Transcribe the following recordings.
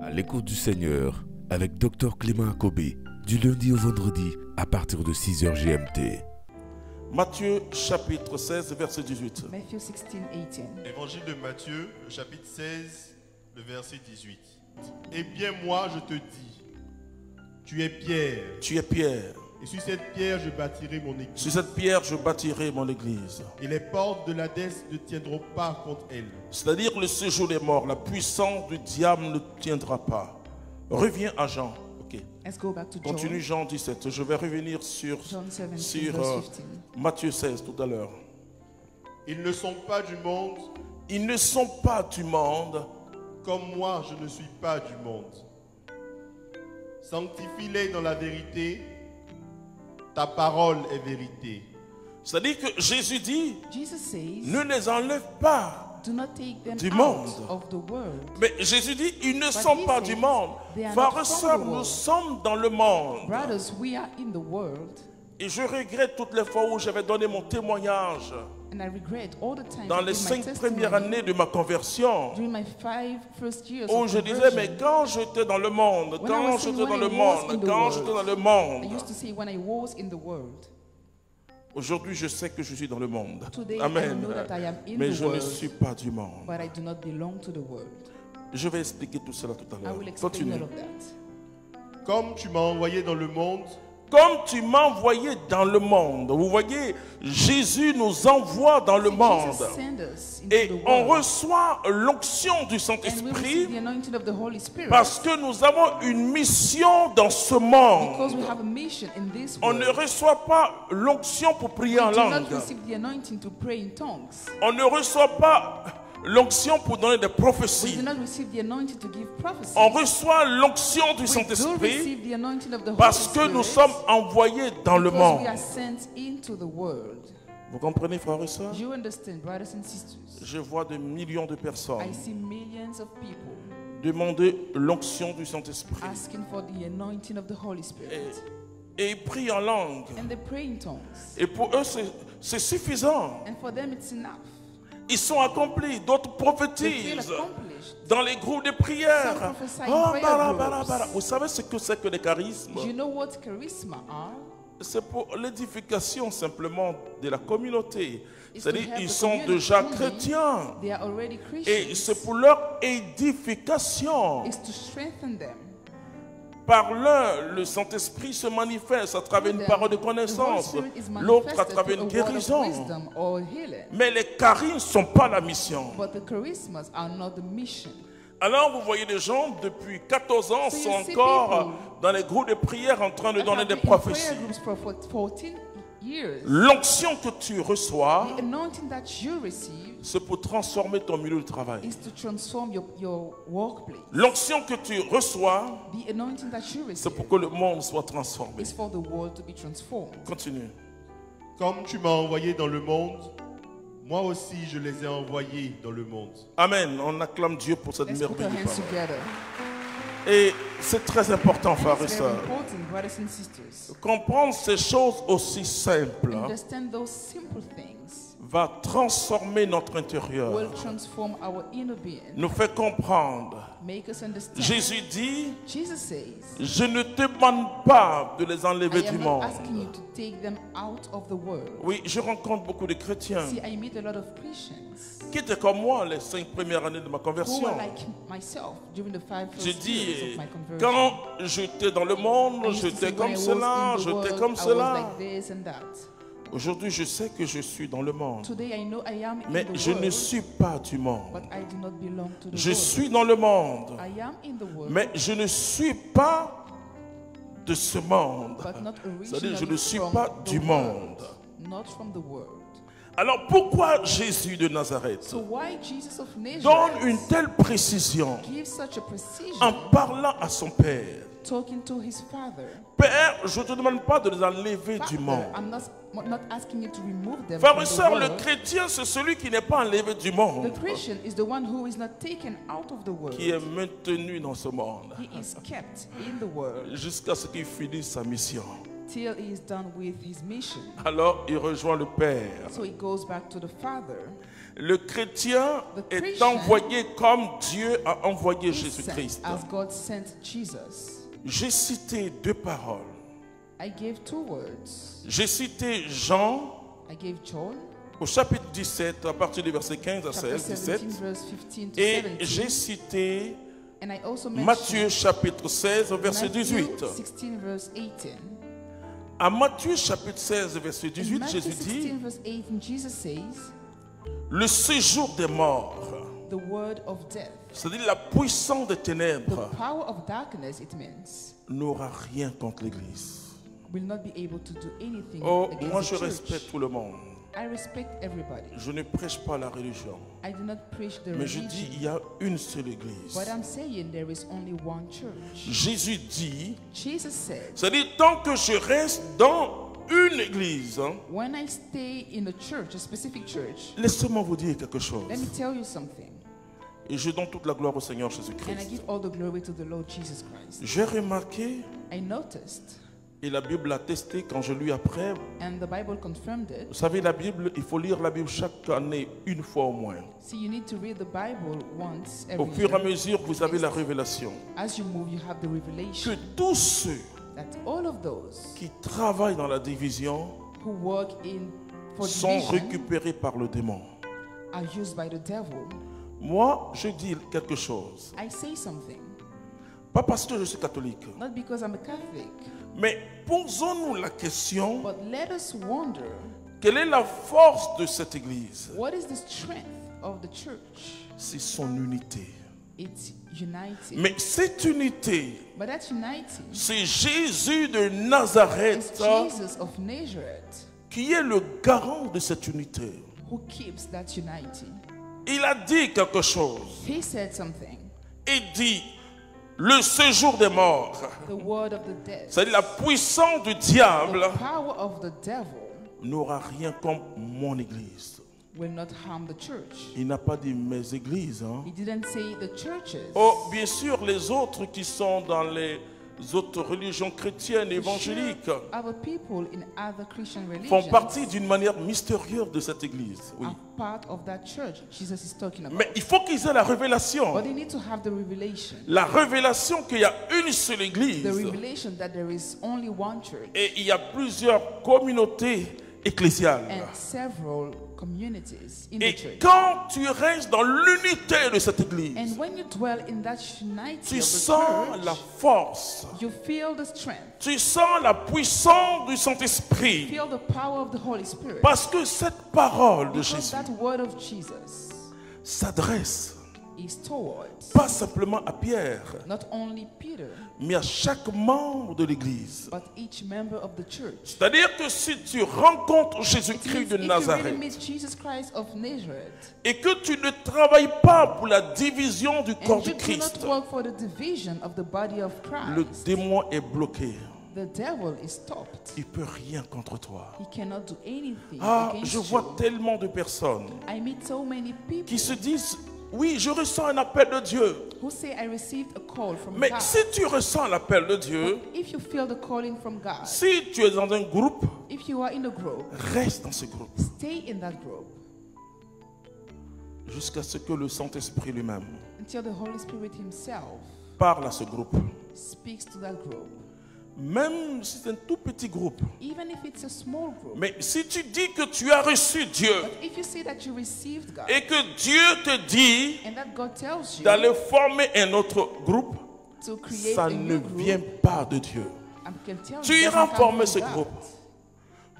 À l'écoute du Seigneur avec Dr Clément Akobé, du lundi au vendredi à partir de 6h GMT. Matthieu chapitre 16, verset 18. Matthew 16:18. Évangile de Matthieu, le chapitre 16, le verset 18. Eh bien moi je te dis, tu es Pierre, Tu es Pierre. et sur cette pierre je bâtirai mon église. Sur cette pierre, je bâtirai mon église. Et les portes de l'Hadès ne tiendront pas contre elle. C'est-à-dire le séjour des morts, la puissance du diable ne tiendra pas. Reviens à Jean. Ok. Let's go back to John. Continue Jean 17. Je vais revenir sur John 17, sur verse 15. Matthieu 16 tout à l'heure. Ils ne sont pas du monde, Ils ne sont pas du monde, comme moi je ne suis pas du monde. Sanctifie-les dans la vérité, ta parole est vérité. c'est-à-dire que Jésus dit, Jesus says, ne les enlève pas. do not take them Du out monde. of the world. Mais Jésus dit, ils ne sont he pas says, du monde. they are Frères not et from sœurs, the nous world. sommes dans le monde. Brothers, we are in the world, Et je regrette toutes les fois où j'avais donné mon témoignage and I regret all the time dans I les give my 5 testimony premières années de ma conversion, during my 5 first years où of je disais, conversion. mais quand j'étais dans le monde, When I quand was j'étais saying dans when le I was in monde, the quand world, j'étais dans le I monde. used to say when I was in the world. Aujourd'hui, je sais que je suis dans le monde. Today I Amen. know that I am in Mais the je ne world, suis pas du monde. but I do not belong to the world. Je vais expliquer tout cela tout à I l'heure. will explain Continue. all of that. Comme tu m'as envoyé dans le monde, Comme tu m'as envoyé dans le monde. Vous voyez, Jésus nous envoie dans le monde. Jesus sent us into Et the on world, reçoit l'onction du and we receive Saint-Esprit the anointing of the Holy Spirit parce que nous avons une mission dans ce because monde. we have a mission in this On world. ne reçoit pas l'onction pour prier en We do not langue. receive the anointing to pray in tongues. On ne reçoit pas l'onction pour donner des We prophéties. do not receive the anointing to give prophecy. On reçoit l'onction du We do Saint-Esprit receive the anointing of the Holy parce que Spirit nous sommes envoyés dans le because monde. we are sent into the world. Vous comprenez, frères et sœurs? Do you understand, brothers and sisters? Je vois des millions de I personnes see millions of people demander l'onction du Saint-Esprit. asking for the anointing of the Holy Spirit. Et ils prient en langue. And they pray in tongues. Et pour eux, c'est suffisant. And for them it's enough. Ils sont accomplis. D'autres They feel prophétisent accomplished. dans les groupes de prière. Some prophesy in Oh, prayer bara, groups. bara, bara. Vous savez ce que c'est que les charismes? You know what charisma are? C'est pour l'édification simplement de la communauté. It's C'est-à-dire to help ils the sont community. déjà chrétiens. They are already Et Christians. c'est pour leur édification. It's to strengthen them. Par l'un, le Saint-Esprit se manifeste à travers une parole de The Holy connaissance, Spirit is l'autre à manifested travers through une a word of guérison. wisdom or healing. Mais les charismes ne sont pas la mission. But the charismas are not the mission. Alors vous voyez des gens depuis 14 ans So you sont see encore people dans les groupes de prière en train de that donner have des been in prophéties. prayer groups for 14 years. L'onction que tu reçois, The anointing that you receive c'est pour transformer ton milieu de travail. is to transform your workplace. L'onction que tu reçois, The anointing that you c'est receive pour que le monde soit transformé. is for the world to be transformed. Continue. comme tu m'as envoyé dans le monde, moi aussi je les ai envoyés dans le monde. Amen. On acclame Dieu pour cette Let's put our merveilleuse hands parole. together. Et c'est très important, frères et It's very sœurs. important, brothers and sisters. Comprendre ces choses aussi simples Understand those simple things va transformer notre will intérieur, transform our inner being, nous fait comprendre. make us understand. Jésus dit, Jesus says, je ne te demande pas de les enlever I du am not monde. asking you to take them out of the world. Oui, je rencontre beaucoup de chrétiens See, I meet a lot of Christians qui étaient comme moi les 5 premières années de ma who conversion. are like myself during the 5 J'ai first dit, years of my conversion. quand j'étais dans le monde, I used to j'étais say when comme I was cela, in the j'étais world, comme I was cela. like this and that. Aujourd'hui, je sais que je suis dans le monde. Today I know I am Mais in the je world, ne suis pas du monde. but I do not belong to the Je world. suis dans le monde. I am in the world, Mais je ne suis pas de ce monde. but not C'est-à-dire, je ne originally suis from pas the du world. monde. Not from the world. Alors pourquoi Jésus de Nazareth So why Jesus of donne Nazareth une telle précision gives such a precision en parlant à son Père? talking to his father? Père, je ne te demande pas de les enlever du Father, monde. I'm not asking you to remove them Frères from et the sœurs, le world. chrétien, c'est celui qui n'est pas enlevé du monde, The Christian is the one who is not taken out of the world. qui est maintenu dans ce monde He is kept in the world jusqu'à ce qu'il finisse sa mission. till he is done with his mission. Alors il rejoint le Père. So he goes back to the Father. Le chrétien The est Christian envoyé comme Dieu a envoyé Is sent Jésus-Christ. as God sent Jesus. J'ai cité deux paroles. I gave 2 words. J'ai cité Jean I gave John, au chapitre 17, à partir du verset 15 à chapter 16, 17. 17, verse 15 to Et 17. j'ai cité And I also mentioned Matthieu chapitre 16, verset Matthew 18. 16, verse 18. À Matthieu chapitre 16, verset In 18, Matthew Jésus 16, dit, verse 18, Jesus says, le séjour des morts, the word of death, c'est-à-dire la puissance des the ténèbres, power of darkness, it means, n'aura rien contre l'Église. will not be able to do anything Oh, against moi the je church. respecte tout le monde. I respect everybody. Je ne prêche pas la religion. I do not preach the Mais je dis, religion. il y a une seule Église. But I'm saying there is only one church. Jésus dit, Jesus said, c'est-à-dire tant que je reste dans une Église, hein, when I stay in a church, a specific church, laissez-moi vous dire quelque chose. let me tell you something. Et je donne toute la gloire au Seigneur And I Jésus-Christ. give all the glory to the Lord Jesus Christ. J'ai remarqué, I noticed, et la Bible l'a testé quand je lis après, and the Bible confirmed it. vous savez, la Bible, il faut lire la Bible chaque année, une fois au moins. See, you need to read the Bible once Au every fur et à year. mesure, vous avez la révélation. As you move, you have the Que revelation tous ceux that all of those qui travaillent dans la division who work in for sont division récupérés par le démon. are used by the devil. Moi, je dis quelque chose. I say something, Pas parce que je suis catholique. not because I'm a Catholic, Mais posons-nous la question, but let us wonder, quelle est la force de cette Église? what is the strength of the church? C'est son unité. It's united. Mais cette unité, But that unity c'est Jésus de is Nazareth Jesus of Nazareth qui est le garant de cette unité. who keeps that unity. Il a dit quelque chose. He said something, Il dit, le séjour des morts, the word of the dead, c'est-à-dire la puissance du diable, the power of the devil n'aura rien contre mon Église. will not harm the church. Il n'a pas dit mes églises. Hein. He didn't say the churches. Oh, bien sûr, les autres qui sont dans les autres religions chrétiennes, évangéliques, Sure, other people in other Christian font religions partie d'une manière mystérieuse de cette Église. Oui. are part of that church Jesus is talking about. Mais il faut qu'ils aient la révélation. But they need to have the revelation. La révélation qu'il y a une seule Église The revelation that there is only one church et il y a plusieurs communautés ecclésiales. and several communities in the Et church. quand tu restes dans l'unité de cette Église, And when you dwell in that unity tu of the sens church, la force, you feel the strength, tu sens la puissance du Saint-Esprit. feel the power of the Holy Spirit. Parce que cette parole de Because Jésus that word of Jesus s'adresse is towards pas simplement à Pierre, not only Peter, mais à chaque membre de l'Église. but each member of the church. C'est-à-dire que si tu rencontres It Jésus-Christ means de if you really Nazareth meet Jesus Christ of Nazareth, et que tu ne travailles pas pour la division du corps and du you do Christ, not work for the division of the body of le Christ, démon est bloqué. the devil is stopped. Il ne peut rien contre toi. He cannot do anything Ah, against je vois you. tellement de personnes I meet so many people qui se disent, oui, je ressens un appel de Dieu. who say, I received a call from Mais God. si tu ressens l'appel de Dieu, If you feel the calling from God, si tu es dans un groupe, if you are in a group, reste dans ce groupe stay in that group jusqu'à ce que le Saint-Esprit lui-même until the Holy Spirit himself parle à ce groupe. speaks to that group. Même si c'est un tout petit groupe. Even if it's a small group. Mais si tu dis que tu as reçu Dieu But if you say that you received God et que Dieu te dit and that God tells you d'aller former un autre groupe, to create ça a ne new group, vient pas de Dieu. I can tell Tu you it iras doesn't come former from ce God. groupe.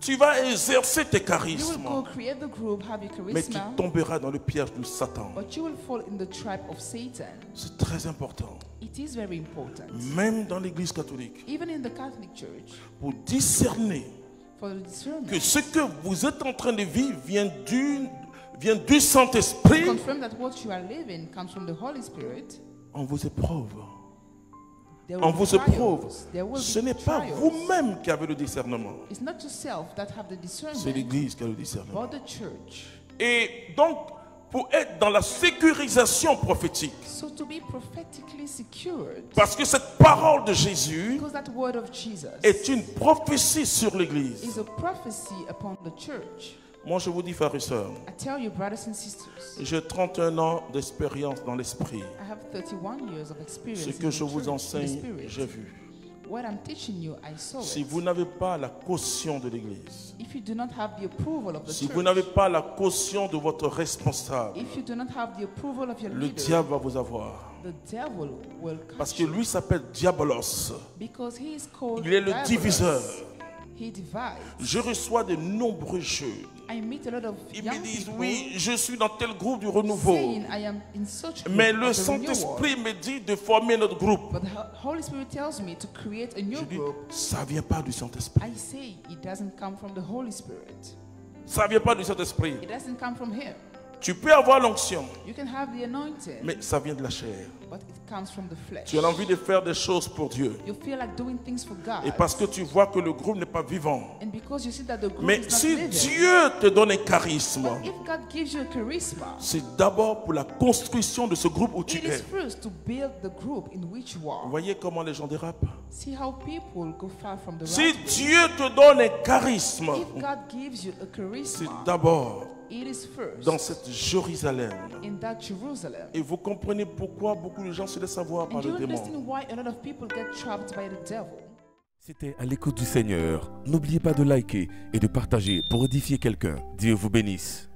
Tu vas exercer tes You will charismes, go create the group, have your mais tu charisma, tomberas dans le piège de Satan. but you will fall in the trap of Satan. C'est très important. It is very important. Même dans l'Église catholique, Even in the Catholic Church, pour discerner for the discernment, que ce que vous êtes en train de vivre vient du Saint-Esprit, confirm that what you are living comes from the Holy Spirit. on vous éprouve. There On will be vous éprouve. trials. There will Ce be n'est pas trials. vous-même qui avez le discernement. It's not yourself that have the C'est discernment, l'Église qui a le discernement. but the church. Et donc, pour être dans la sécurisation prophétique. So to be prophetically secured, Parce que cette parole de Jésus because that word of Jesus est une prophétie sur l'Église. is a prophecy upon the church. Moi, je vous dis, frères et sœurs, I tell you, brothers and sisters, j'ai 31 ans d'expérience dans l'esprit. I have 31 years of experience Ce in que the je vous church, in the enseigne, spirit. j'ai vu. What I'm teaching you, I saw Si it. vous n'avez pas la caution de l'Église, If you do not have the approval of the si church, vous n'avez pas la caution de votre responsable, if you do not have the approval of your le leader, diable va vous avoir. the devil will Parce catch que you. lui s'appelle Diabolos. Because he is called Il est le diabolus. diviseur. He divides. Je reçois de nombreux jeunes. I meet a lot of Ils young me disent, people oui, je suis dans tel groupe du renouveau. saying I am in such group Mais of le the Saint-Esprit renewal. me dit de former notre groupe. But the Holy Spirit tells me to create a new Je dis, group. ça ne vient pas du Saint-Esprit. I say it doesn't come from the Holy Spirit. Ça ne vient pas du Saint-Esprit. It doesn't come from him. Tu peux avoir l'onction, You can have the anointing, mais ça vient de la chair. but it comes from the flesh. Tu as envie de faire des choses pour Dieu. You feel like doing things for God. Et parce que tu vois que le groupe n'est pas vivant. And because you see that the group Mais is not si living. Dieu te donne un charisme, But if God gives you a charisma, c'est d'abord pour la construction de ce groupe où tu it is es. first to build the group in which you Vous are. voyez comment les gens dérapent? See how people go far from the Si right way. Dieu te donne un charisme, If God gives you a c'est charisma, d'abord it is first dans cette Jérusalem. in that Jerusalem. Et vous comprenez pourquoi beaucoup de gens se laissent avoir par And you le démon. understand why a lot of people get trapped by the devil. C'était à l'écoute du Seigneur. N'oubliez pas de liker et de partager pour édifier quelqu'un. Dieu vous bénisse.